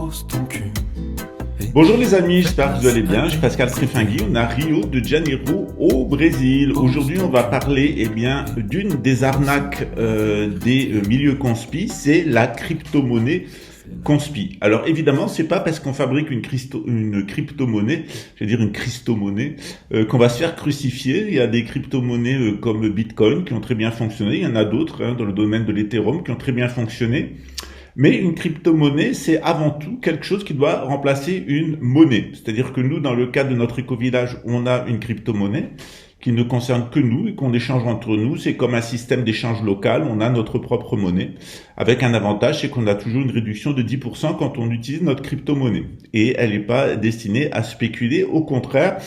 pose ton cul. Bonjour les amis, j'espère que vous allez bien. Je suis Pascal Trifingui, on est à Rio de Janeiro au Brésil. Aujourd'hui on va parler d'une des arnaques des milieux conspi, c'est la crypto-monnaie conspi. Alors évidemment c'est pas parce qu'on fabrique une crypto-monnaie, une christo-monnaie, qu'on va se faire crucifier. Il y a des crypto-monnaies comme Bitcoin qui ont très bien fonctionné, il y en a d'autres dans le domaine de l'Ethereum qui ont très bien fonctionné. Mais une crypto-monnaie, c'est avant tout quelque chose qui doit remplacer une monnaie. C'est-à-dire que nous, dans le cadre de notre éco-village, on a une crypto-monnaie qui ne concerne que nous et qu'on échange entre nous. C'est comme un système d'échange local. On a notre propre monnaie. Avec un avantage, c'est qu'on a toujours une réduction de 10% quand on utilise notre crypto-monnaie. Et elle n'est pas destinée à spéculer. Au contraire,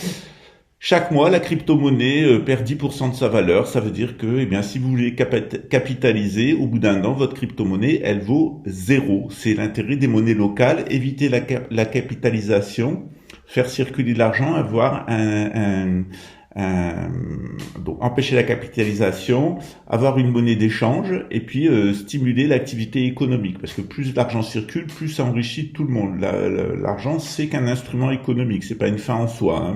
chaque mois, la crypto-monnaie perd 10% de sa valeur. Ça veut dire que, si vous voulez capitaliser, au bout d'un an, votre crypto-monnaie, elle vaut 0. C'est l'intérêt des monnaies locales. Éviter la capitalisation, faire circuler de l'argent, avoir donc empêcher la capitalisation, avoir une monnaie d'échange et puis stimuler l'activité économique. Parce que plus l'argent circule, plus ça enrichit tout le monde. L'argent, c'est qu'un instrument économique. C'est pas une fin en soi,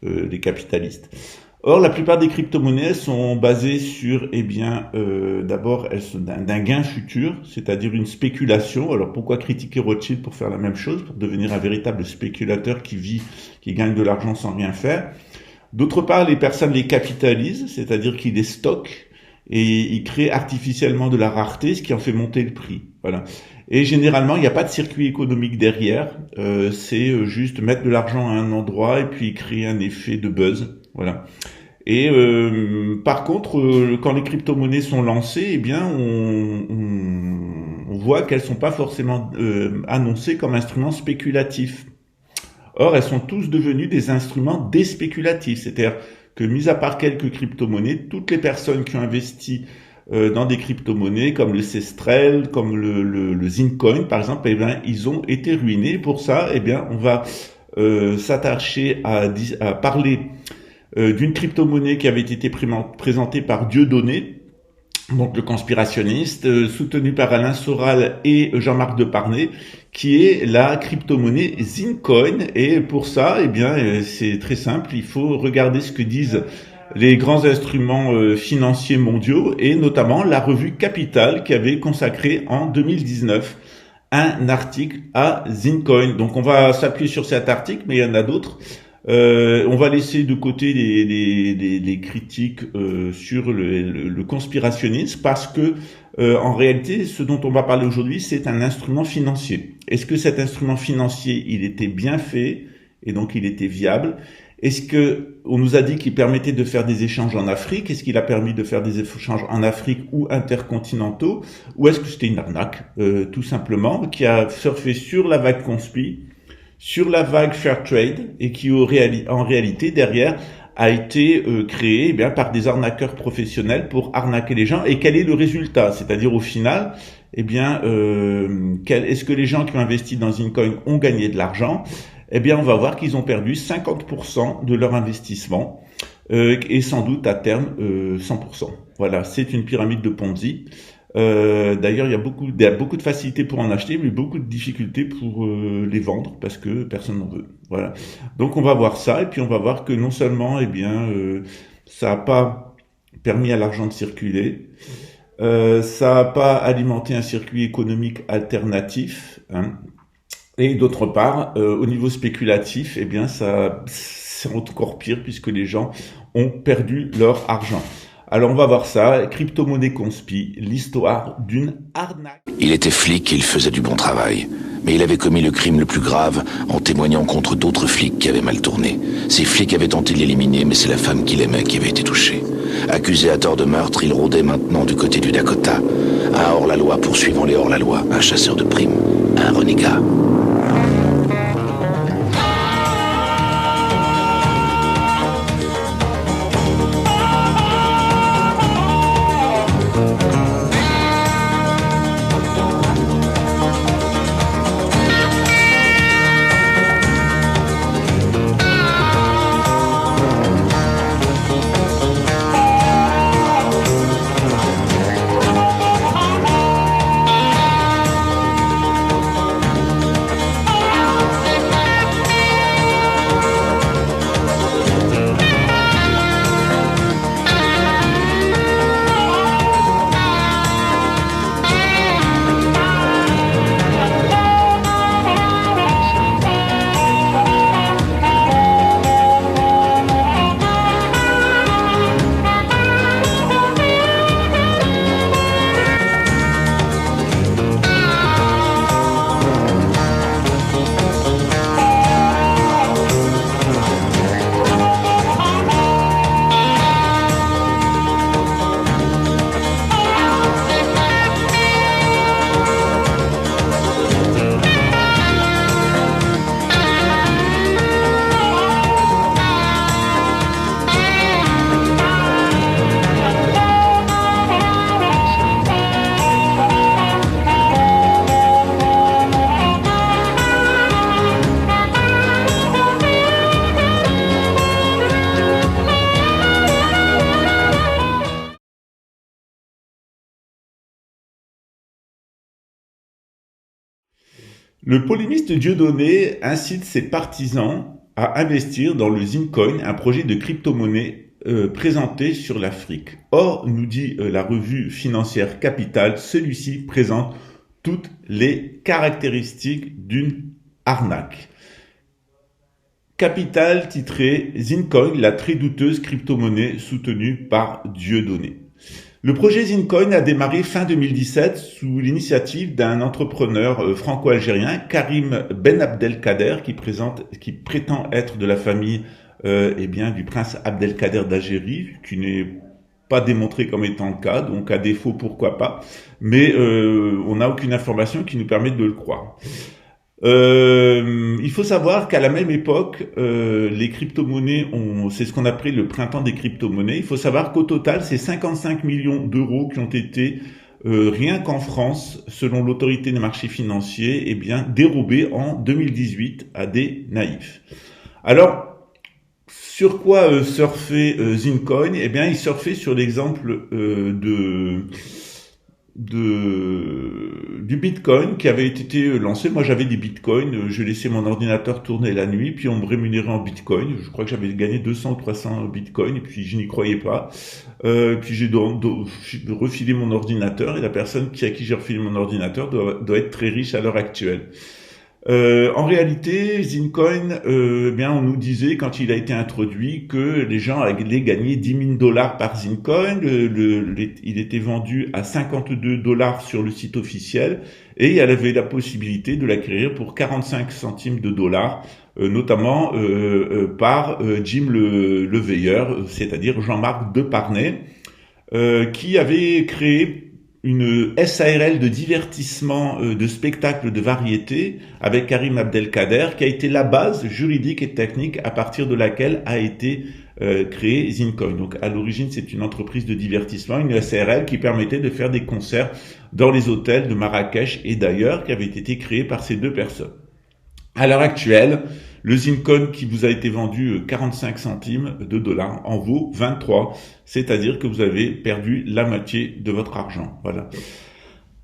les capitalistes. Or, la plupart des crypto-monnaies sont basées sur, d'abord, elles sont d'un gain futur, c'est-à-dire une spéculation. Alors, pourquoi critiquer Rothschild pour faire la même chose, pour devenir un véritable spéculateur qui gagne de l'argent sans rien faire? D'autre part, les personnes les capitalisent, c'est-à-dire qu'ils les stockent et ils créent artificiellement de la rareté, ce qui en fait monter le prix. Voilà. Et généralement, il n'y a pas de circuit économique derrière. C'est juste mettre de l'argent à un endroit et puis créer un effet de buzz. Voilà. Et par contre, quand les crypto-monnaies sont lancées, on voit qu'elles sont pas forcément annoncées comme instruments spéculatifs. Or, elles sont tous devenues des instruments déspéculatifs. C'est-à-dire que, mis à part quelques crypto-monnaies, toutes les personnes qui ont investi dans des crypto-monnaies comme le Cestrel, comme le Zincoin, par exemple, ils ont été ruinés. Pour ça, on va s'attacher à parler d'une crypto-monnaie qui avait été présentée par Dieudonné, donc le conspirationniste, soutenu par Alain Soral et Jean-Marc Deparnay, qui est la crypto-monnaie Zincoin. Et pour ça, c'est très simple, il faut regarder ce que disent les grands instruments financiers mondiaux, et notamment la revue Capital qui avait consacré en 2019 un article à Zincoin. Donc on va s'appuyer sur cet article, mais il y en a d'autres. On va laisser de côté les critiques sur le conspirationnisme, parce que en réalité, ce dont on va parler aujourd'hui, c'est un instrument financier. Est-ce que cet instrument financier, il était bien fait et donc il était viable? Est-ce que on nous a dit qu'il permettait de faire des échanges en Afrique? Est-ce qu'il a permis de faire des échanges en Afrique ou intercontinentaux? Ou est-ce que c'était une arnaque, tout simplement, qui a surfé sur la vague conspi, sur la vague fair trade, et qui en réalité derrière a été créé par des arnaqueurs professionnels pour arnaquer les gens? Et quel est le résultat? C'est-à-dire au final, est-ce que les gens qui ont investi dans Zincoin ont gagné de l'argent? On va voir qu'ils ont perdu 50% de leur investissement et sans doute à terme 100%. Voilà, c'est une pyramide de Ponzi. D'ailleurs, il y a beaucoup de facilité pour en acheter, mais beaucoup de difficultés pour les vendre parce que personne n'en veut. Voilà. Donc on va voir ça, et puis on va voir que non seulement ça n'a pas permis à l'argent de circuler, ça n'a pas alimenté un circuit économique alternatif, et d'autre part, au niveau spéculatif, ça c'est encore pire puisque les gens ont perdu leur argent. Alors on va voir ça, crypto-monnaie conspi, l'histoire d'une arnaque. Il était flic et il faisait du bon travail. Mais il avait commis le crime le plus grave en témoignant contre d'autres flics qui avaient mal tourné. Ces flics avaient tenté de l'éliminer, mais c'est la femme qu'il aimait qui avait été touchée. Accusé à tort de meurtre, il rôdait maintenant du côté du Dakota. Un hors-la-loi poursuivant les hors-la-loi, un chasseur de primes, un renégat. Le polémiste Dieudonné incite ses partisans à investir dans le Zincoin, un projet de crypto-monnaie présenté sur l'Afrique. Or, nous dit la revue financière Capital, celui-ci présente toutes les caractéristiques d'une arnaque. Capital titré Zincoin, la très douteuse crypto-monnaie soutenue par Dieudonné. Le projet Zincoin a démarré fin 2017 sous l'initiative d'un entrepreneur franco-algérien, Karim Ben Abdelkader, qui prétend être de la famille du prince Abdelkader d'Algérie, qui n'est pas démontré comme étant le cas, donc à défaut pourquoi pas, mais on n'a aucune information qui nous permette de le croire. Il faut savoir qu'à la même époque, les crypto-monnaies c'est ce qu'on appelait le printemps des crypto-monnaies. Il faut savoir qu'au total, c'est 55 millions d'euros qui ont été, rien qu'en France, selon l'autorité des marchés financiers, dérobés en 2018 à des naïfs. Alors, sur quoi surfait Zincoin? Il surfait sur l'exemple du Bitcoin qui avait été lancé. Moi, j'avais des Bitcoins, je laissais mon ordinateur tourner la nuit, puis on me rémunérait en Bitcoin. Je crois que j'avais gagné 200 ou 300 Bitcoins, et puis je n'y croyais pas. Puis j'ai refilé mon ordinateur, et la personne à qui j'ai refilé mon ordinateur doit être très riche à l'heure actuelle. En réalité, Zincoin, on nous disait quand il a été introduit que les gens allaient gagner 10 000 $ par Zincoin. Il était vendu à 52 $ sur le site officiel et il avait la possibilité de l'acquérir pour 45 centimes de dollars, notamment par Jim le Veilleur, c'est-à-dire Jean-Marc Deparnay, qui avait créé une SARL de divertissement, de spectacle de variété avec Karim Abdelkader, qui a été la base juridique et technique à partir de laquelle a été créé Zincoin. Donc à l'origine, c'est une entreprise de divertissement, une SARL qui permettait de faire des concerts dans les hôtels de Marrakech et d'ailleurs, qui avait été créée par ces deux personnes. À l'heure actuelle, le Zincoin qui vous a été vendu 45 centimes de dollars en vaut 23, c'est-à-dire que vous avez perdu la moitié de votre argent. Voilà.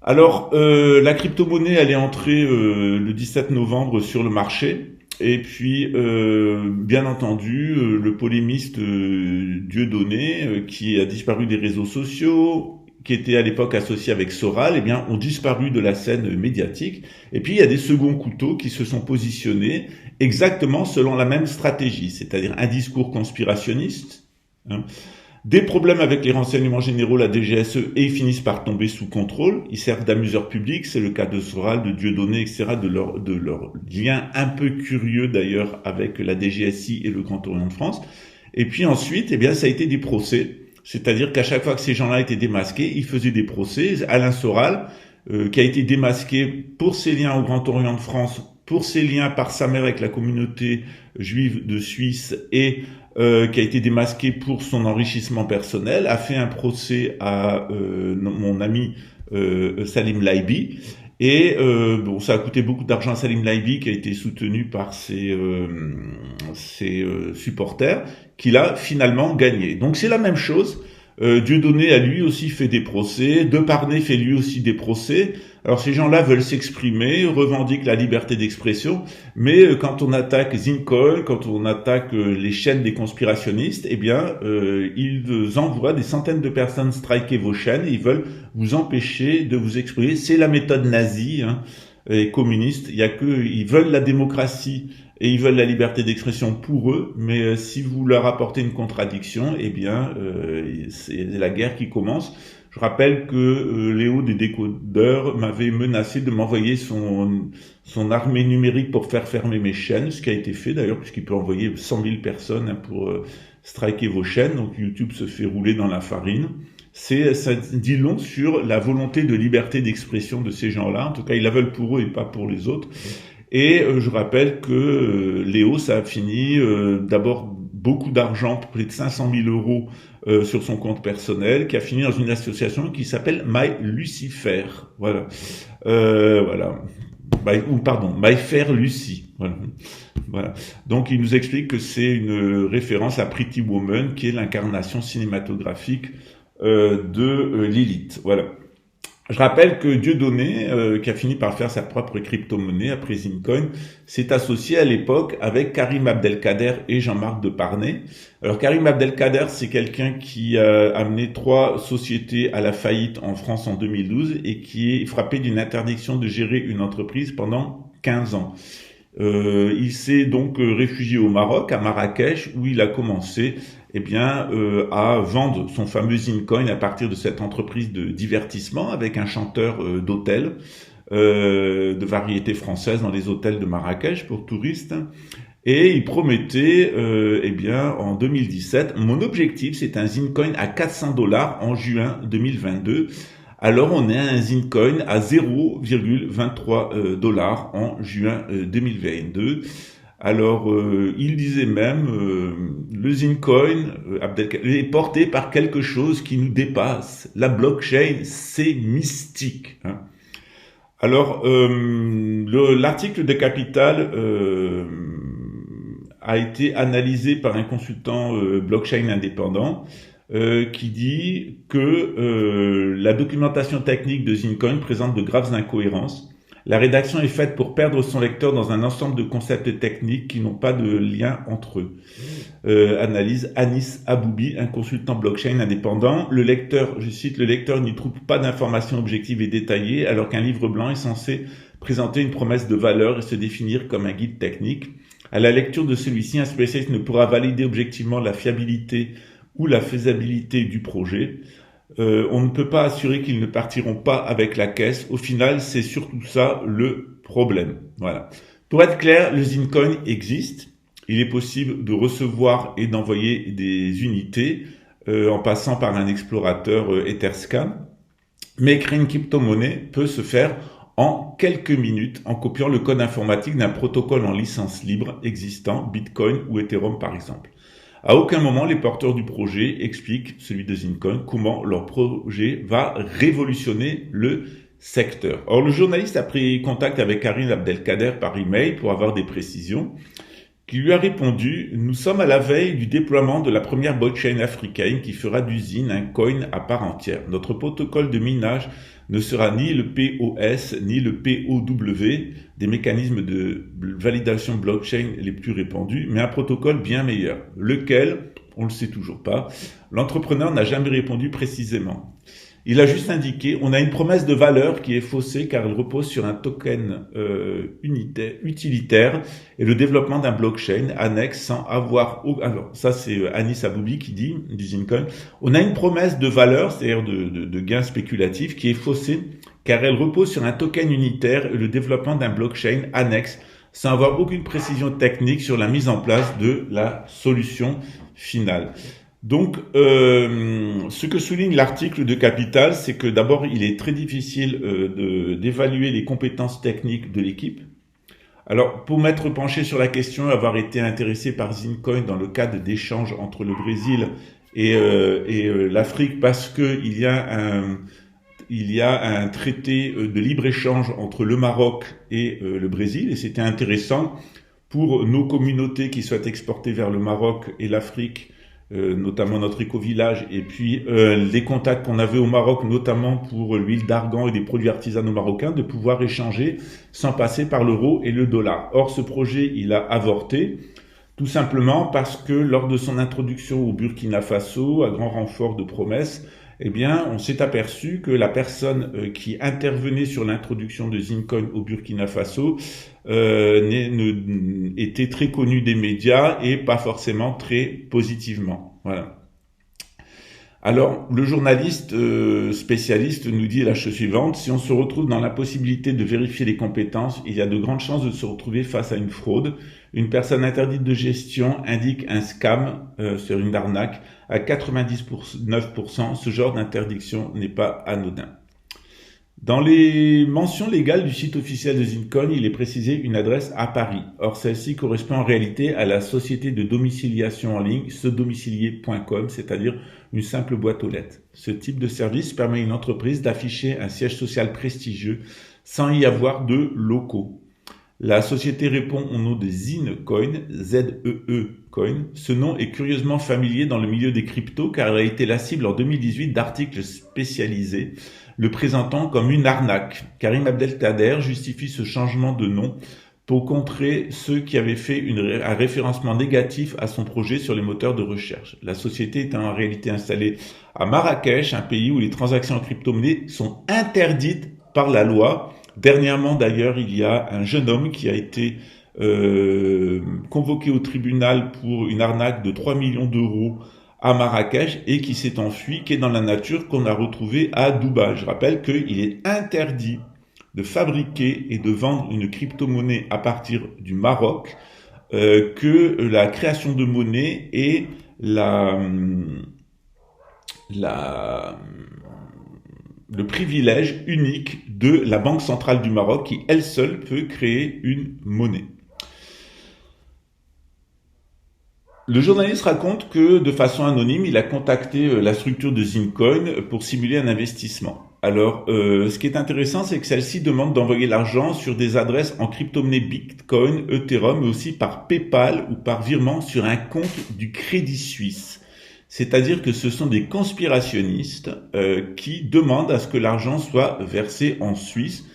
Alors, la crypto-monnaie, elle est entrée le 17 novembre sur le marché. Et puis, bien entendu, le polémiste Dieudonné, qui a disparu des réseaux sociaux, qui était à l'époque associé avec Soral, ont disparu de la scène médiatique. Et puis, il y a des seconds couteaux qui se sont positionnés exactement selon la même stratégie, c'est-à-dire un discours conspirationniste, des problèmes avec les renseignements généraux, la DGSE, et ils finissent par tomber sous contrôle. Ils servent d'amuseurs publics, c'est le cas de Soral, de Dieudonné, etc., de leur lien un peu curieux d'ailleurs avec la DGSI et le Grand Orient de France. Et puis ensuite, ça a été des procès. C'est-à-dire qu'à chaque fois que ces gens-là étaient démasqués, ils faisaient des procès. Alain Soral, qui a été démasqué pour ses liens au Grand Orient de France, pour ses liens par sa mère avec la communauté juive de Suisse et qui a été démasqué pour son enrichissement personnel, a fait un procès à mon ami Salim Laibi. Et ça a coûté beaucoup d'argent à Salim Laibi, qui a été soutenu par ses supporters, qu'il a finalement gagné. Donc c'est la même chose. Dieudonné a lui aussi fait des procès, Deparnay fait lui aussi des procès. Alors ces gens-là veulent s'exprimer, revendiquent la liberté d'expression, mais quand on attaque Zincoin, quand on attaque les chaînes des conspirationnistes, ils envoient des centaines de personnes striker vos chaînes et ils veulent vous empêcher de vous exprimer. C'est la méthode nazie et communiste. Ils veulent la démocratie et ils veulent la liberté d'expression pour eux, mais si vous leur apportez une contradiction, c'est la guerre qui commence. Je rappelle que Léo des décodeurs m'avait menacé de m'envoyer son armée numérique pour faire fermer mes chaînes, ce qui a été fait d'ailleurs, puisqu'il peut envoyer 100 000 personnes pour striker vos chaînes, donc YouTube se fait rouler dans la farine. Ça dit long sur la volonté de liberté d'expression de ces gens-là, en tout cas ils la veulent pour eux et pas pour les autres. Et je rappelle que Léo, ça a fini d'abord beaucoup d'argent, près de 500 000 euros sur son compte personnel, qui a fini dans une association qui s'appelle My Lucifer. Voilà. My Fair Lucy. Voilà. Donc il nous explique que c'est une référence à Pretty Woman, qui est l'incarnation cinématographique de Lilith. Voilà. Je rappelle que Dieudonné, qui a fini par faire sa propre crypto-monnaie après Zincoin, s'est associé à l'époque avec Karim Abdelkader et Jean-Marc Deparnay. Alors Karim Abdelkader, c'est quelqu'un qui a amené 3 sociétés à la faillite en France en 2012 et qui est frappé d'une interdiction de gérer une entreprise pendant 15 ans. Il s'est donc réfugié au Maroc, à Marrakech, où il a commencé à vendre son fameux Zincoin à partir de cette entreprise de divertissement avec un chanteur d'hôtel, de variété française dans les hôtels de Marrakech pour touristes. Et il promettait, en 2017, mon objectif c'est un Zincoin à $400 en juin 2022. Alors on est à un Zincoin à 0,23 $ en juin 2022. Alors il disait même le Zincoin est porté par quelque chose qui nous dépasse. La blockchain, c'est mystique. Hein. Alors l'article de Capital a été analysé par un consultant blockchain indépendant. Qui dit que la documentation technique de Zincoin présente de graves incohérences. La rédaction est faite pour perdre son lecteur dans un ensemble de concepts techniques qui n'ont pas de lien entre eux. Analyse Anis Aboubi, un consultant blockchain indépendant. Le lecteur, je cite, le lecteur n'y trouve pas d'informations objectives et détaillées, alors qu'un livre blanc est censé présenter une promesse de valeur et se définir comme un guide technique. À la lecture de celui-ci, un spécialiste ne pourra valider objectivement la fiabilité ou la faisabilité du projet. On ne peut pas assurer qu'ils ne partiront pas avec la caisse. Au final, c'est surtout ça le problème. Voilà. Pour être clair, le Zincoin existe. Il est possible de recevoir et d'envoyer des unités en passant par un explorateur Etherscan. Mais créer une crypto-monnaie peut se faire en quelques minutes en copiant le code informatique d'un protocole en licence libre existant, Bitcoin ou Ethereum par exemple. À aucun moment, les porteurs du projet expliquent, celui de Zincoin, comment leur projet va révolutionner le secteur. Or, le journaliste a pris contact avec Karim Abdelkader par email pour avoir des précisions, qui lui a répondu « Nous sommes à la veille du déploiement de la première blockchain africaine qui fera d'usine un coin à part entière. Notre protocole de minage ne sera ni le POS ni le POW, des mécanismes de validation blockchain les plus répandus, mais un protocole bien meilleur. Lequel? On ne le sait toujours pas. L'entrepreneur n'a jamais répondu précisément. Il a juste indiqué, on a une promesse de valeur qui est faussée car elle repose sur un token utilitaire et le développement d'un blockchain annexe sans avoir... Alors, ça c'est Anis Aboubi qui dit, du Zincoin, on a une promesse de valeur, c'est-à-dire de gain spéculatif, qui est faussée car elle repose sur un token unitaire et le développement d'un blockchain annexe sans avoir aucune précision technique sur la mise en place de la solution finale. Donc, ce que souligne l'article de Capital, c'est que d'abord, il est très difficile d'évaluer les compétences techniques de l'équipe. Alors, pour m'être penché sur la question, avoir été intéressé par Zincoin dans le cadre d'échanges entre le Brésil et l'Afrique, parce que il y a un traité de libre-échange entre le Maroc et le Brésil, et c'était intéressant pour nos communautés qui souhaitent exporter vers le Maroc et l'Afrique, notamment notre éco-village, et puis les contacts qu'on avait au Maroc, notamment pour l'huile d'argan et des produits artisanaux marocains, de pouvoir échanger sans passer par l'euro et le dollar. Or, ce projet, il a avorté, tout simplement parce que lors de son introduction au Burkina Faso, à grand renfort de promesses, on s'est aperçu que la personne qui intervenait sur l'introduction de Zincoin au Burkina Faso était très connue des médias et pas forcément très positivement. Voilà. Alors, le journaliste spécialiste nous dit la chose suivante, si on se retrouve dans l'impossibilité de vérifier les compétences, il y a de grandes chances de se retrouver face à une fraude. Une personne interdite de gestion indique un scam sur une arnaque. À 99%, ce genre d'interdiction n'est pas anodin. Dans les mentions légales du site officiel de Zincoin, il est précisé une adresse à Paris. Or, celle-ci correspond en réalité à la société de domiciliation en ligne, sedomicilier.com, c'est-à-dire une simple boîte aux lettres. Ce type de service permet à une entreprise d'afficher un siège social prestigieux sans y avoir de locaux. La société répond au nom de Zincoin, Z-E-E Coin. Ce nom est curieusement familier dans le milieu des cryptos car il a été la cible en 2018 d'articles spécialisés le présentant comme une arnaque. Karim Abdelkader justifie ce changement de nom pour contrer ceux qui avaient fait un référencement négatif à son projet sur les moteurs de recherche. La société est en réalité installée à Marrakech, un pays où les transactions en crypto-monnaie sont interdites par la loi. Dernièrement, d'ailleurs, il y a un jeune homme qui a été convoqué au tribunal pour une arnaque de 3 millions d'euros à Marrakech et qui s'est enfui, qui est dans la nature, qu'on a retrouvé à Dubaï. Je rappelle qu'il est interdit de fabriquer et de vendre une crypto-monnaie à partir du Maroc, que la création de monnaie et le privilège unique de la Banque centrale du Maroc qui, elle seule, peut créer une monnaie. Le journaliste raconte que, de façon anonyme, il a contacté la structure de Zincoin pour simuler un investissement. Alors, ce qui est intéressant, c'est que celle-ci demande d'envoyer l'argent sur des adresses en crypto-monnaie Bitcoin, Ethereum, mais aussi par PayPal ou par virement sur un compte du Crédit Suisse. C'est-à-dire que ce sont des conspirationnistes qui demandent à ce que l'argent soit versé en Suisse.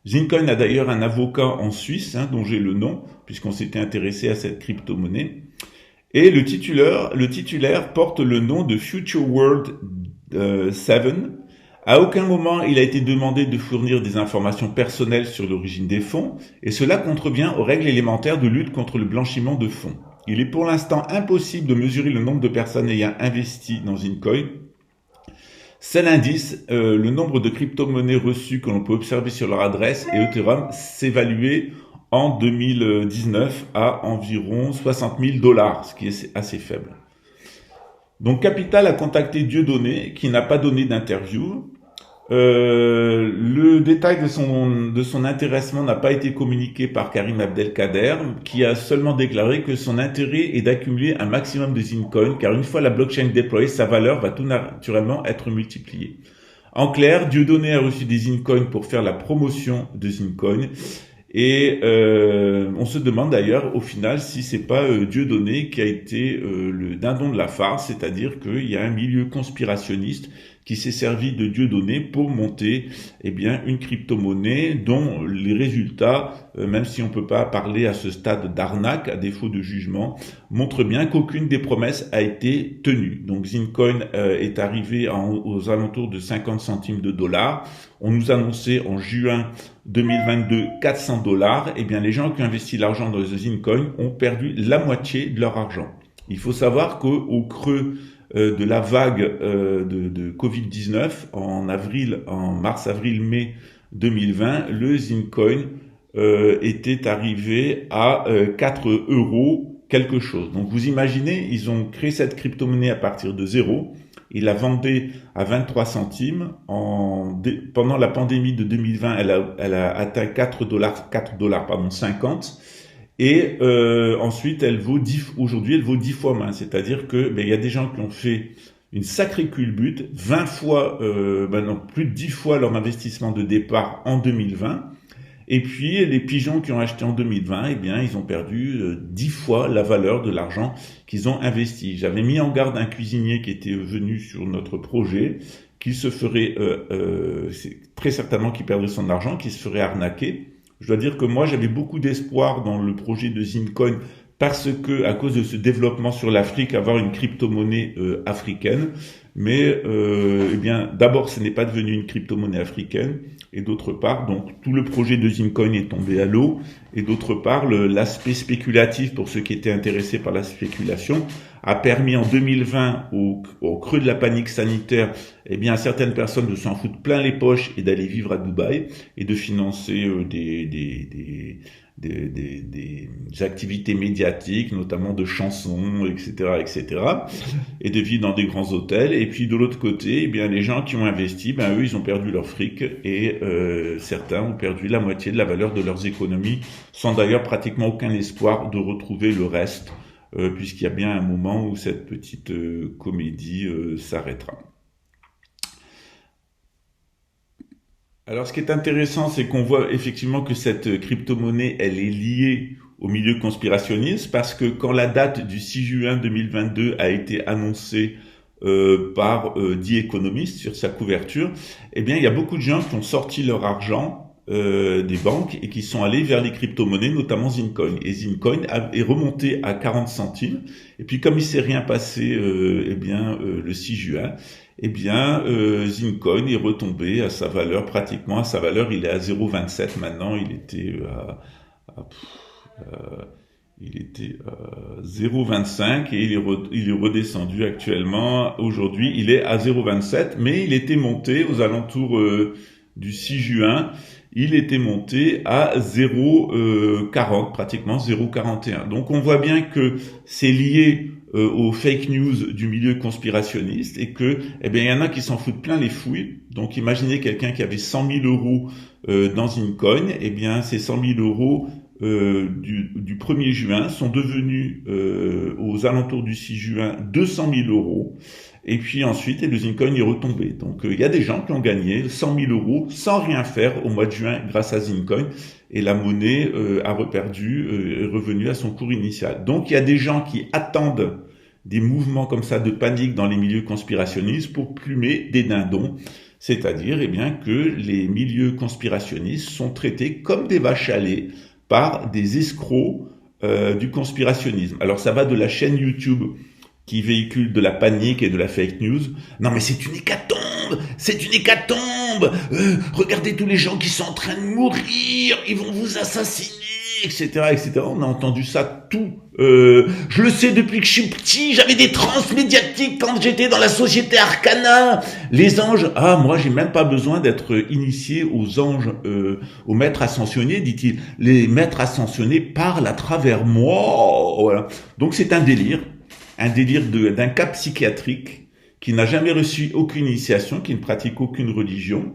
Zincoin a d'ailleurs un avocat en Suisse, dont j'ai le nom, puisqu'on s'était intéressé à cette crypto-monnaie. Et le titulaire porte le nom de Future World 7. À aucun moment, il a été demandé de fournir des informations personnelles sur l'origine des fonds, et cela contrevient aux règles élémentaires de lutte contre le blanchiment de fonds. Il est pour l'instant impossible de mesurer le nombre de personnes ayant investi dans Zincoin. Seul indice, le nombre de crypto-monnaies reçues que l'on peut observer sur leur adresse et Ethereum s'évaluait en 2019 à environ 60 000 $, ce qui est assez faible. Donc Capital a contacté Dieudonné, qui n'a pas donné d'interview. Le détail de son intéressement n'a pas été communiqué par Karim Abdelkader, qui a seulement déclaré que son intérêt est d'accumuler un maximum de Zincoin, car une fois la blockchain déployée, sa valeur va tout naturellement être multipliée. En clair, Dieudonné a reçu des Zincoin pour faire la promotion de Zincoin. Et on se demande d'ailleurs au final si c'est pas Dieudonné qui a été le dindon de la farce, c'est-à-dire qu'il y a un milieu conspirationniste qui s'est servi de Dieudonné pour monter une crypto-monnaie dont les résultats, même si on peut pas parler à ce stade d'arnaque, à défaut de jugement, montrent bien qu'aucune des promesses a été tenue. Donc Zincoin est arrivé aux alentours de 50 centimes de dollars. On nous annonçait en juin 2022 400 $. Les gens qui ont investi l'argent dans Zincoin ont perdu la moitié de leur argent. Il faut savoir qu'au creux de la vague de Covid-19 en mars, avril, mai 2020, le Zincoin était arrivé à 4 € quelque chose. Donc vous imaginez, ils ont créé cette crypto-monnaie à partir de zéro. Ils la vendaient à 23 centimes. Pendant la pandémie de 2020, elle a atteint 50. Et ensuite, aujourd'hui, elle vaut 10 fois moins. C'est-à-dire que il y a des gens qui ont fait une sacrée culbute, 20 fois, plus de 10 fois leur investissement de départ en 2020. Et puis, les pigeons qui ont acheté en 2020, ils ont perdu 10 fois la valeur de l'argent qu'ils ont investi. J'avais mis en garde un cuisinier qui était venu sur notre projet, qu'il se ferait, c'est très certainement qu'il perdrait son argent, qu'il se ferait arnaquer. Je dois dire que moi, j'avais beaucoup d'espoir dans le projet de Zincoin parce que, à cause de ce développement sur l'Afrique, avoir une crypto-monnaie africaine. Mais, d'abord, ce n'est pas devenu une crypto-monnaie africaine. Et d'autre part, donc, tout le projet de Zincoin est tombé à l'eau. Et d'autre part, l'aspect spéculatif, pour ceux qui étaient intéressés par la spéculation, a permis en 2020, au creux de la panique sanitaire, à certaines personnes de s'en foutre plein les poches et d'aller vivre à Dubaï et de financer des activités médiatiques, notamment de chansons, etc., et de vivre dans des grands hôtels. Et puis de l'autre côté, les gens qui ont investi, eux, ils ont perdu leur fric et certains ont perdu la moitié de la valeur de leurs économies, sans d'ailleurs pratiquement aucun espoir de retrouver le reste, puisqu'il y a bien un moment où cette petite comédie s'arrêtera. Alors, ce qui est intéressant, c'est qu'on voit effectivement que cette crypto-monnaie, elle est liée au milieu conspirationniste parce que quand la date du 6 juin 2022 a été annoncée par The Economist sur sa couverture, eh bien, il y a beaucoup de gens qui ont sorti leur argent des banques et qui sont allés vers les crypto-monnaies, notamment Zincoin. Et Zincoin est remonté à 40 centimes. Et puis, comme il s'est rien passé, le 6 juin, Zincoin est retombé à sa valeur, pratiquement à sa valeur. Il est à 0,27 maintenant. Il était il était à 0,25 et il est redescendu actuellement. Aujourd'hui, il est à 0,27, mais il était monté aux alentours du 6 juin. Il était monté à 0,40, pratiquement 0,41. Donc on voit bien que c'est lié aux fake news du milieu conspirationniste et que, il y en a qui s'en foutent plein les fouilles. Donc imaginez quelqu'un qui avait 100 000 euros dans une coin, ces 100 000 euros du 1er juin sont devenus aux alentours du 6 juin 200 000 euros. Et puis ensuite, le Zincoin est retombé. Donc il y a des gens qui ont gagné 100 000 euros sans rien faire au mois de juin grâce à Zincoin. Et la monnaie a reperdu, est revenue à son cours initial. Donc il y a des gens qui attendent des mouvements comme ça de panique dans les milieux conspirationnistes pour plumer des dindons. C'est-à-dire que les milieux conspirationnistes sont traités comme des vaches à lait par des escrocs du conspirationnisme. Alors ça va de la chaîne YouTube qui véhicule de la panique et de la fake news. Non mais c'est une hécatombe, regardez tous les gens qui sont en train de mourir, ils vont vous assassiner, etc., etc. On a entendu ça tout. Je le sais depuis que je suis petit, j'avais des trans médiatiques quand j'étais dans la société Arcana. Les anges, moi j'ai même pas besoin d'être initié aux anges, aux maîtres ascensionnés, dit-il. Les maîtres ascensionnés parlent à travers moi. Voilà. Donc c'est un délire d'un cas psychiatrique qui n'a jamais reçu aucune initiation, qui ne pratique aucune religion,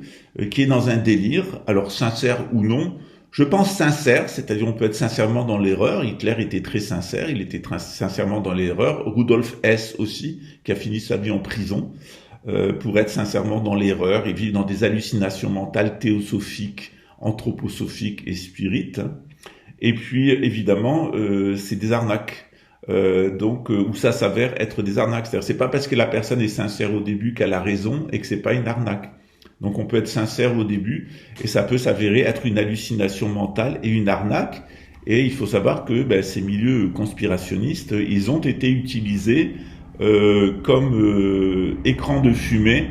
qui est dans un délire, alors sincère ou non. Je pense sincère, c'est-à-dire on peut être sincèrement dans l'erreur. Hitler était très sincère, il était sincèrement dans l'erreur. Rudolf Hess aussi, qui a fini sa vie en prison, pour être sincèrement dans l'erreur et vivre dans des hallucinations mentales théosophiques, anthroposophiques et spirites. Et puis évidemment, c'est des arnaques. Où ça s'avère être des arnaques. C'est-à-dire, c'est pas parce que la personne est sincère au début qu'elle a raison et que c'est pas une arnaque. Donc, on peut être sincère au début et ça peut s'avérer être une hallucination mentale et une arnaque. Et il faut savoir que ces milieux conspirationnistes, ils ont été utilisés comme écran de fumée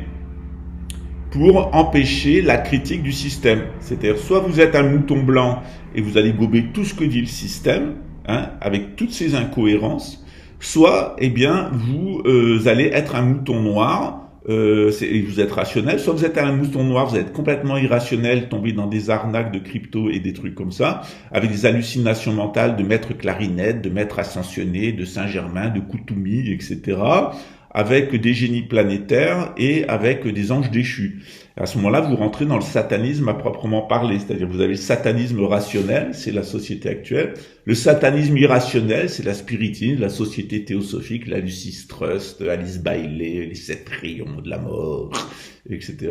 pour empêcher la critique du système. C'est-à-dire, soit vous êtes un mouton blanc et vous allez gober tout ce que dit le système, avec toutes ces incohérences, soit vous allez être un mouton noir, et vous êtes rationnel, soit vous êtes un mouton noir, vous êtes complètement irrationnel, tombé dans des arnaques de crypto et des trucs comme ça, avec des hallucinations mentales de maître clarinette, de maître ascensionné, de Saint-Germain, de Koutoumi, etc., avec des génies planétaires et avec des anges déchus. À ce moment-là, vous rentrez dans le satanisme à proprement parler, c'est-à-dire vous avez le satanisme rationnel, c'est la société actuelle, le satanisme irrationnel, c'est la spiritisme, la société théosophique, la Lucis Trust, Alice Bailey, les 7 rayons de la mort, etc.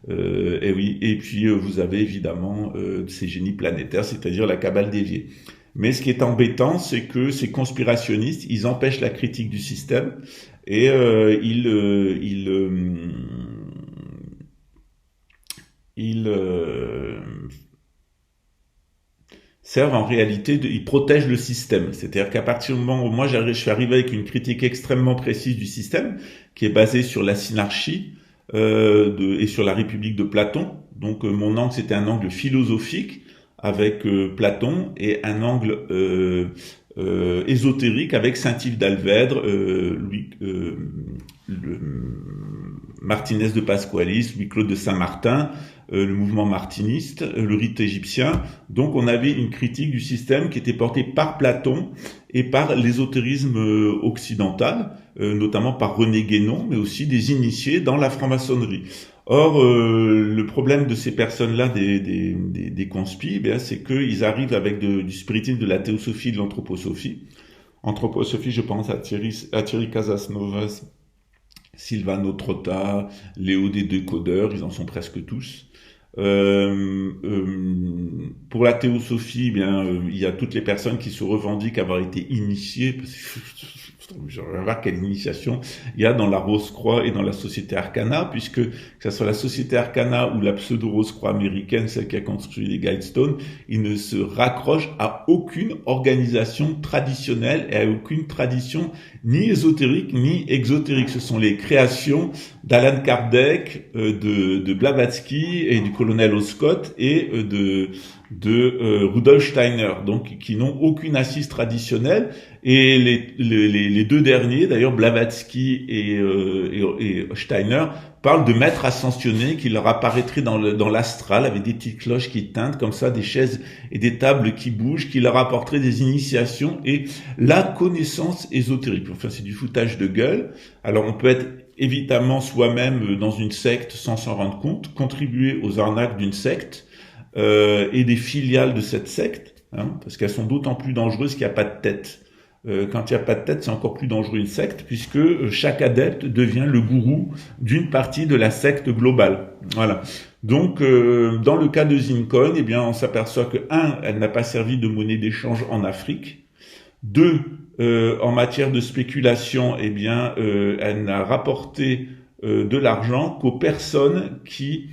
Et puis vous avez évidemment ces génies planétaires, c'est-à-dire la cabale déviée. Mais ce qui est embêtant, c'est que ces conspirationnistes, ils empêchent la critique du système et ils servent en réalité, ils protègent le système. C'est-à-dire qu'à partir du moment où moi je suis arrivé avec une critique extrêmement précise du système, qui est basée sur la synarchie et sur la République de Platon. Donc mon angle, c'était un angle philosophique avec Platon et un angle ésotérique avec Saint-Yves d'Alvèdre, Martinez de Pasqualis, Louis-Claude de Saint-Martin, le mouvement martiniste, le rite égyptien. Donc on avait une critique du système qui était portée par Platon et par l'ésotérisme occidental, notamment par René Guénon, mais aussi des initiés dans la franc-maçonnerie. Or, le problème de ces personnes-là, des conspis, c'est qu'ils arrivent avec du spiritisme, de la théosophie, de l'anthroposophie. Anthroposophie, je pense à Thierry Casasnovas, Silvano Trotta, Léo des Deux Codeurs, ils en sont presque tous. Pour la théosophie, eh bien, il y a toutes les personnes qui se revendiquent avoir été initiées. Parce que, je vais voir quelle initiation il y a dans la Rose-Croix et dans la Société Arcana, puisque que ce soit la Société Arcana ou la pseudo-Rose-Croix américaine, celle qui a construit les Guidestones, ils ne se raccrochent à aucune organisation traditionnelle et à aucune tradition ni ésotérique ni exotérique. Ce sont les créations d'Alan Kardec, de Blavatsky et du colonel Oscott et de Rudolf Steiner, donc qui n'ont aucune assise traditionnelle. Et les deux derniers, d'ailleurs Blavatsky et Steiner, parlent de maîtres ascensionnés qui leur apparaîtraient dans l'astral avec des petites cloches qui tintent comme ça, des chaises et des tables qui bougent, qui leur apporteraient des initiations et la connaissance ésotérique. Enfin, c'est du foutage de gueule. Alors on peut être évidemment soi-même dans une secte sans s'en rendre compte, contribuer aux arnaques d'une secte et des filiales de cette secte, hein, parce qu'elles sont d'autant plus dangereuses qu'il n'y a pas de tête. Quand il n'y a pas de tête, c'est encore plus dangereux une secte, puisque chaque adepte devient le gourou d'une partie de la secte globale. Voilà. Donc, dans le cas de Zincoin, eh bien, on s'aperçoit que, elle n'a pas servi de monnaie d'échange en Afrique. 2, en matière de spéculation, eh bien, elle n'a rapporté de l'argent qu'aux personnes qui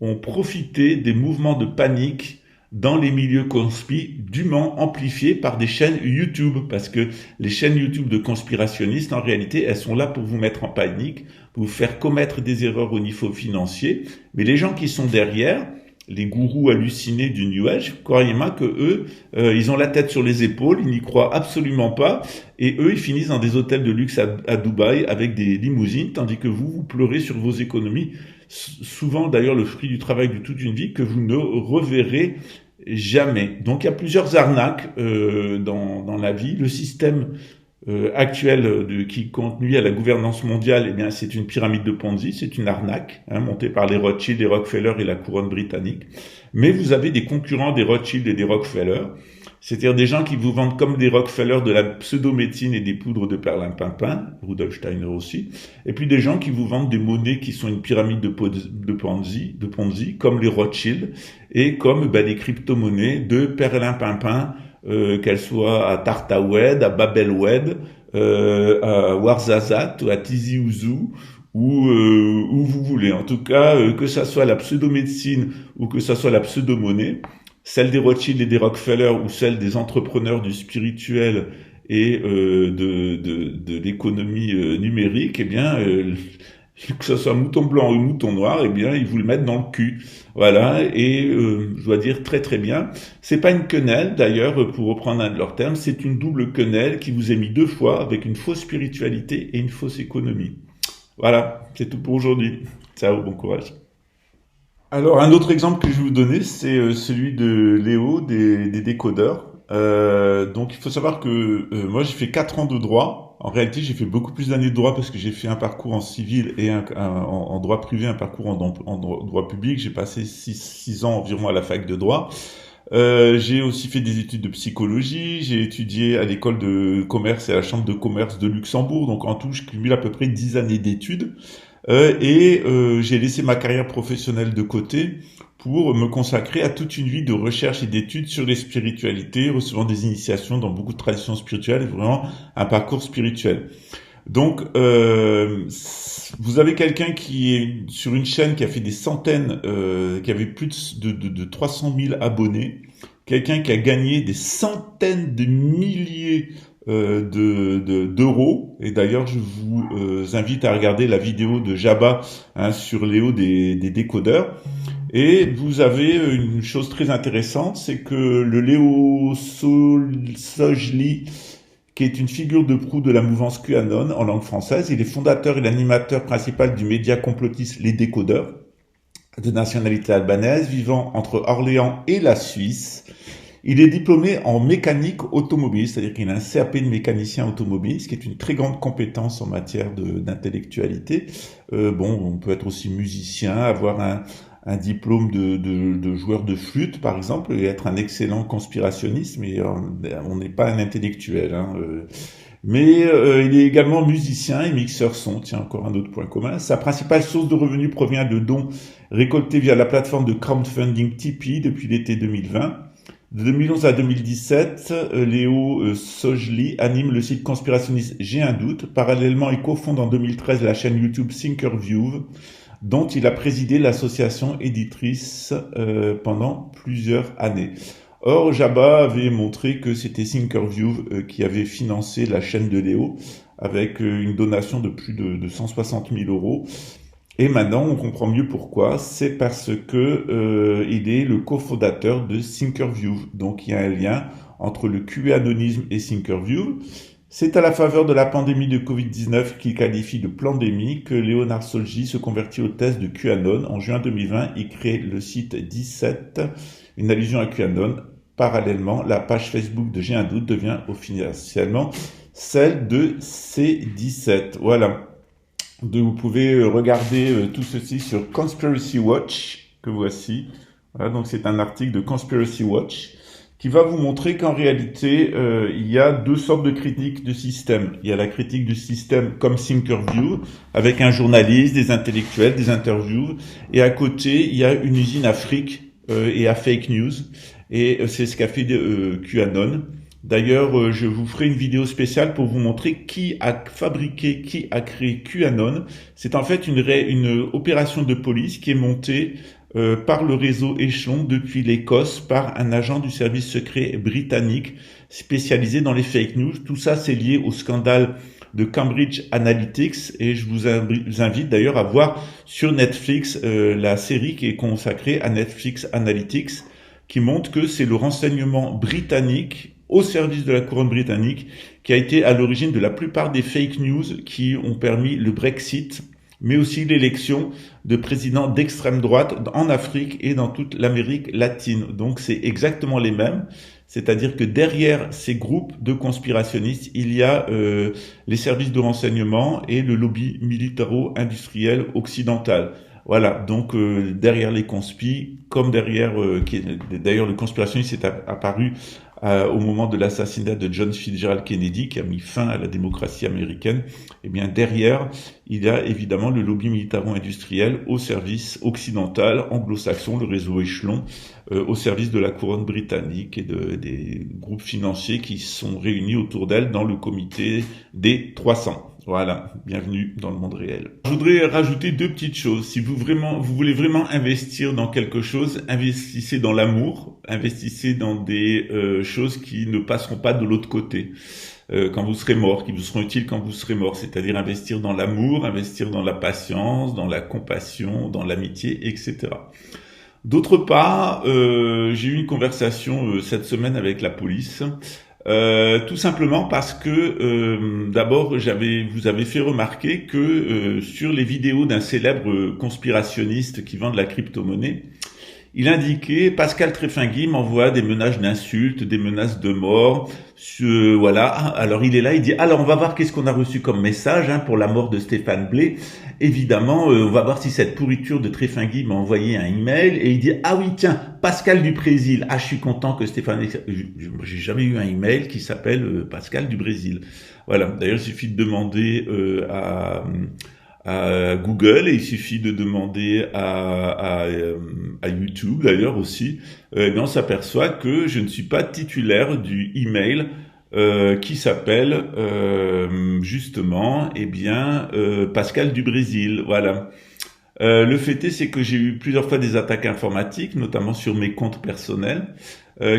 ont profité des mouvements de panique dans les milieux conspi, dûment amplifiés par des chaînes YouTube, parce que les chaînes YouTube de conspirationnistes, en réalité, elles sont là pour vous mettre en panique, pour vous faire commettre des erreurs au niveau financier, mais les gens qui sont derrière, les gourous hallucinés du New Age, croyez-moi que eux, ils ont la tête sur les épaules, ils n'y croient absolument pas, et eux, ils finissent dans des hôtels de luxe à Dubaï avec des limousines, tandis que vous pleurez sur vos économies, souvent d'ailleurs le fruit du travail de toute une vie que vous ne reverrez jamais. Donc il y a plusieurs arnaques dans la vie. Le système actuel qui conduit à la gouvernance mondiale, eh bien c'est une pyramide de Ponzi, c'est une arnaque montée par les Rothschild, les Rockefeller et la couronne britannique. Mais vous avez des concurrents des Rothschild et des Rockefeller, c'est-à-dire des gens qui vous vendent comme des Rockefeller de la pseudo-médecine et des poudres de perlimpinpin, Rudolf Steiner aussi, et puis des gens qui vous vendent des monnaies qui sont une pyramide de Ponzi, comme les Rothschild, et comme des crypto-monnaies de perlimpinpin, qu'elles soient à Tartawed, à Babelwed, à Ouarzazate, à Tizi Ouzou, ou où vous voulez. En tout cas, que ça soit la pseudo-médecine ou que ça soit la pseudo-monnaie, celle des Rothschild et des Rockefeller ou celle des entrepreneurs du spirituel et de l'économie numérique, eh bien, que ce soit mouton blanc ou mouton noir, eh bien, ils vous le mettent dans le cul. Voilà, et je dois dire très très bien. C'est pas une quenelle, d'ailleurs, pour reprendre un de leurs termes, c'est une double quenelle qui vous est mise 2 fois avec une fausse spiritualité et une fausse économie. Voilà, c'est tout pour aujourd'hui. Ciao, bon courage. Alors, un autre exemple que je vais vous donner, c'est celui de Léo des décodeurs. Donc, il faut savoir que moi, j'ai fait 4 ans de droit. En réalité, j'ai fait beaucoup plus d'années de droit parce que j'ai fait un parcours en civil et en droit privé, un parcours en droit public. J'ai passé 6 ans environ à la fac de droit. J'ai aussi fait des études de psychologie. J'ai étudié à l'école de commerce et à la chambre de commerce de Luxembourg. Donc, en tout, je cumule à peu près 10 années d'études. J'ai laissé ma carrière professionnelle de côté pour me consacrer à toute une vie de recherche et d'études sur les spiritualités, recevant des initiations dans beaucoup de traditions spirituelles et vraiment un parcours spirituel. Donc, vous avez quelqu'un qui est sur une chaîne qui a fait des centaines, qui avait plus de 300 000 abonnés, quelqu'un qui a gagné des centaines de milliers d'euros, et d'ailleurs je vous invite à regarder la vidéo de Jabba sur Léo des décodeurs, et vous avez une chose très intéressante, c'est que le Léo Sojli, qui est une figure de proue de la mouvance QAnon en langue française, il est fondateur et l'animateur principal du média complotiste Les Décodeurs, de nationalité albanaise, vivant entre Orléans et la Suisse. Il est diplômé en mécanique automobile, c'est-à-dire qu'il a un CAP de mécanicien automobile, ce qui est une très grande compétence en matière d'intellectualité. On peut être aussi musicien, avoir un diplôme de joueur de flûte, par exemple, et être un excellent conspirationniste, mais on n'est pas un intellectuel. Mais il est également musicien et mixeur son, tiens, encore un autre point commun. Sa principale source de revenus provient de dons récoltés via la plateforme de crowdfunding Tipeee depuis l'été 2020. De 2011 à 2017, Léo Sojli anime le site conspirationniste J'ai un doute. Parallèlement, il cofonde en 2013 la chaîne YouTube Thinkerview, dont il a présidé l'association éditrice pendant plusieurs années. Or, Jabba avait montré que c'était Thinkerview qui avait financé la chaîne de Léo avec une donation de plus de 160 000 euros. Et maintenant, on comprend mieux pourquoi. C'est parce que il est le cofondateur de Thinkerview. Donc, il y a un lien entre le QAnonisme et Thinkerview. C'est à la faveur de la pandémie de Covid-19 qu'il qualifie de pandémie que Léonard Sojli se convertit au test de QAnon. En juin 2020, il crée le site 17, une allusion à QAnon. Parallèlement, la page Facebook de J'ai un doute devient officiellement celle de C17. Voilà. Donc, vous pouvez regarder tout ceci sur Conspiracy Watch, que voici. Voilà, donc c'est un article de Conspiracy Watch qui va vous montrer qu'en réalité, il y a deux sortes de critiques du système. Il y a la critique du système comme Thinkerview, avec un journaliste, des intellectuels, des interviews, et à côté, il y a une usine à fric et à fake news, et c'est ce qu'a fait QAnon. D'ailleurs, je vous ferai une vidéo spéciale pour vous montrer qui a fabriqué, qui a créé QAnon. C'est en fait une opération de police qui est montée par le réseau Échelon depuis l'Écosse par un agent du service secret britannique spécialisé dans les fake news. Tout ça, c'est lié au scandale de Cambridge Analytics et je vous invite d'ailleurs à voir sur Netflix la série qui est consacrée à Netflix Analytics qui montre que c'est le renseignement britannique au service de la couronne britannique qui a été à l'origine de la plupart des fake news qui ont permis le Brexit, mais aussi l'élection de présidents d'extrême droite en Afrique et dans toute l'Amérique latine. Donc c'est exactement les mêmes, c'est-à-dire que derrière ces groupes de conspirationnistes, il y a les services de renseignement et le lobby militaro-industriel occidental. Voilà, donc derrière les conspis, comme derrière, d'ailleurs le conspirationniste est apparu au moment de l'assassinat de John Fitzgerald Kennedy, qui a mis fin à la démocratie américaine, eh bien derrière, il y a évidemment le lobby militaro-industriel au service occidental, anglo-saxon, le réseau Échelon, au service de la couronne britannique et des groupes financiers qui sont réunis autour d'elle dans le comité des 300. Voilà, bienvenue dans le monde réel. Je voudrais rajouter deux petites choses. Si vous voulez vraiment investir dans quelque chose, investissez dans l'amour, investissez dans des choses qui ne passeront pas de l'autre côté quand vous serez mort, qui vous seront utiles quand vous serez mort. C'est-à-dire investir dans l'amour, investir dans la patience, dans la compassion, dans l'amitié, etc. D'autre part, j'ai eu une conversation cette semaine avec la police. Tout simplement parce que d'abord vous avez fait remarquer que sur les vidéos d'un célèbre conspirationniste qui vend de la crypto-monnaie, il indiquait Pascal Tréfinguy m'envoie des menaces d'insultes, des menaces de mort. Voilà. Alors il est là, il dit alors on va voir qu'est-ce qu'on a reçu comme message pour la mort de Stéphane Blé. Évidemment, on va voir si cette pourriture de Tréfinguy m'a envoyé un email et il dit ah oui tiens Pascal du Brésil. Ah je suis content que Stéphane. J'ai jamais eu un email qui s'appelle Pascal du Brésil. Voilà. D'ailleurs il suffit de demander à Google et il suffit de demander à YouTube d'ailleurs aussi, on s'aperçoit que je ne suis pas titulaire du email qui s'appelle justement Pascal du Brésil. Voilà. Le fait est, c'est que j'ai eu plusieurs fois des attaques informatiques, notamment sur mes comptes personnels,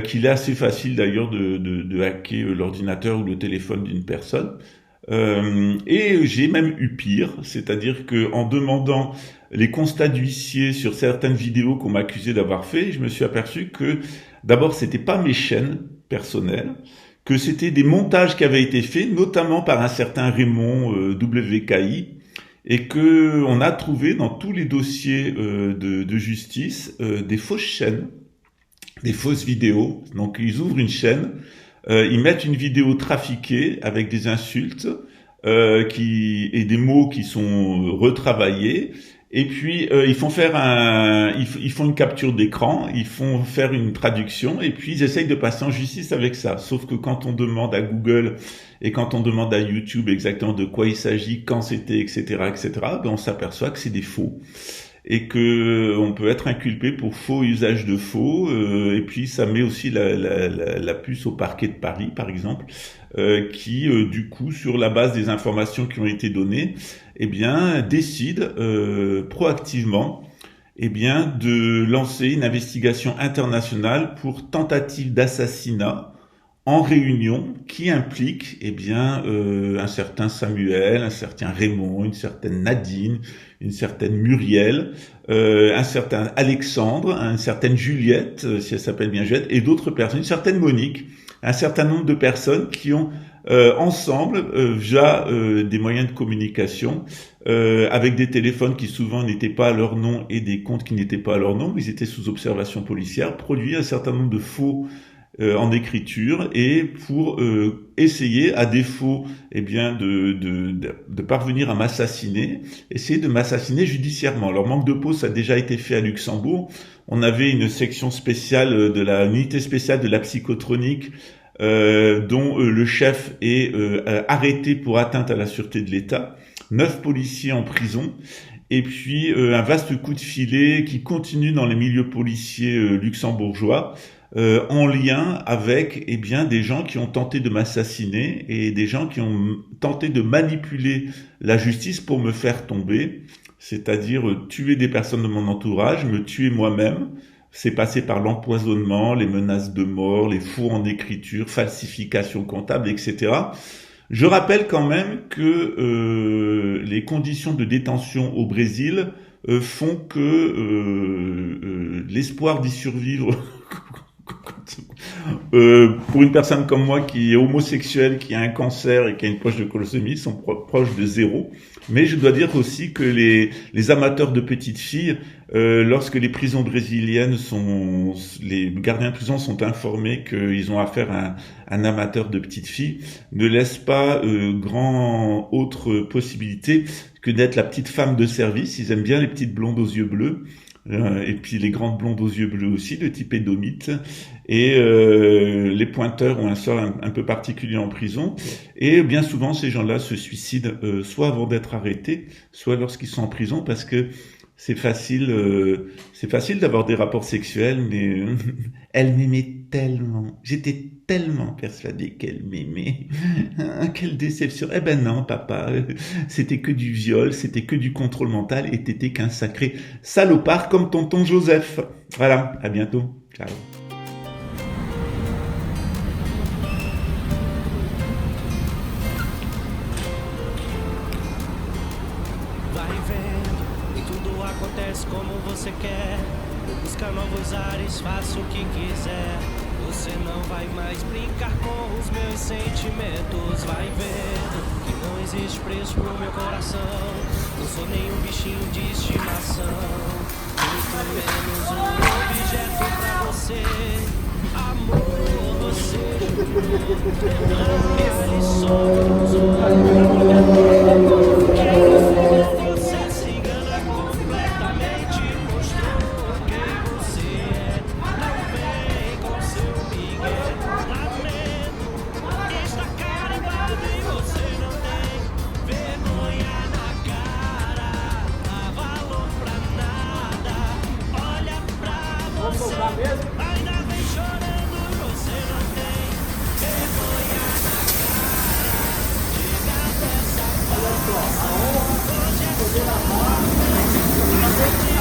qu'il est assez facile d'ailleurs de hacker l'ordinateur ou le téléphone d'une personne. Et j'ai même eu pire, c'est-à-dire que en demandant les constats d'huissier sur certaines vidéos qu'on m'accusait d'avoir fait, je me suis aperçu que d'abord c'était pas mes chaînes personnelles, que c'était des montages qui avaient été faits, notamment par un certain Raymond WKI, et que on a trouvé dans tous les dossiers de justice des fausses chaînes, des fausses vidéos. Donc ils ouvrent une chaîne. Ils mettent une vidéo trafiquée avec des insultes et des mots qui sont retravaillés Et puis ils font une capture d'écran, ils font faire une traduction, et puis ils essayent de passer en justice avec ça. Sauf que quand on demande à Google et quand on demande à YouTube exactement de quoi il s'agit, quand c'était, etc., ben on s'aperçoit que c'est des faux et que on peut être inculpé pour faux usage de faux. Et puis ça met aussi la puce au parquet de Paris, par exemple, qui du coup, sur la base des informations qui ont été données, eh bien décide proactivement de lancer une investigation internationale pour tentative d'assassinat en réunion qui implique un certain Samuel, un certain Raymond, une certaine Nadine, une certaine Muriel, un certain Alexandre, une certaine Juliette, si elle s'appelle bien Juliette, et d'autres personnes, une certaine Monique, un certain nombre de personnes qui ont ensemble, via des moyens de communication, avec des téléphones qui souvent n'étaient pas à leur nom et des comptes qui n'étaient pas à leur nom, ils étaient sous observation policière, produit un certain nombre de faux en écriture, et pour essayer, à défaut de parvenir à m'assassiner, essayer de m'assassiner judiciairement. Alors, manque de peau, ça a déjà été fait à Luxembourg. On avait une section spéciale une unité spéciale de la psychotronique, dont le chef est arrêté pour atteinte à la sûreté de l'État, 9 policiers en prison, et puis un vaste coup de filet qui continue dans les milieux policiers luxembourgeois, en lien avec des gens qui ont tenté de m'assassiner et des gens qui ont tenté de manipuler la justice pour me faire tomber, c'est-à-dire tuer des personnes de mon entourage, me tuer moi-même. C'est passé par l'empoisonnement, les menaces de mort, les faux en écriture, falsification comptable, etc. Je rappelle quand même que les conditions de détention au Brésil font que l'espoir d'y survivre pour une personne comme moi qui est homosexuelle, qui a un cancer et qui a une poche de colostomie sont proches de zéro. Mais je dois dire aussi que les amateurs de petites filles, lorsque les prisons brésiliennes les gardiens de prison sont informés qu'ils ont affaire à un amateur de petites filles, ne laissent pas grand autre possibilité que d'être la petite femme de service. Ils aiment bien les petites blondes aux yeux bleus. Et puis les grandes blondes aux yeux bleus aussi, de type édomite, et les pointeurs ont un sort un peu particulier en prison, et bien souvent ces gens-là se suicident soit avant d'être arrêtés, soit lorsqu'ils sont en prison, parce que c'est facile d'avoir des rapports sexuels, mais elle m'aimait tellement, j'étais tellement persuadée qu'elle m'aimait. Quelle déception. Eh ben non, papa, c'était que du viol, c'était que du contrôle mental, et t'étais qu'un sacré salopard comme tonton Joseph. Voilà, à bientôt. Ciao. Acontece como você quer, busca novos ares, faça o que quiser. Você não vai mais brincar com os meus sentimentos. Vai vendo que não existe preço pro meu coração. Não sou nem um bichinho de estimação, muito menos um objeto pra você. Amor, você ele só usou a Olha só, a honra de poder amar, a gente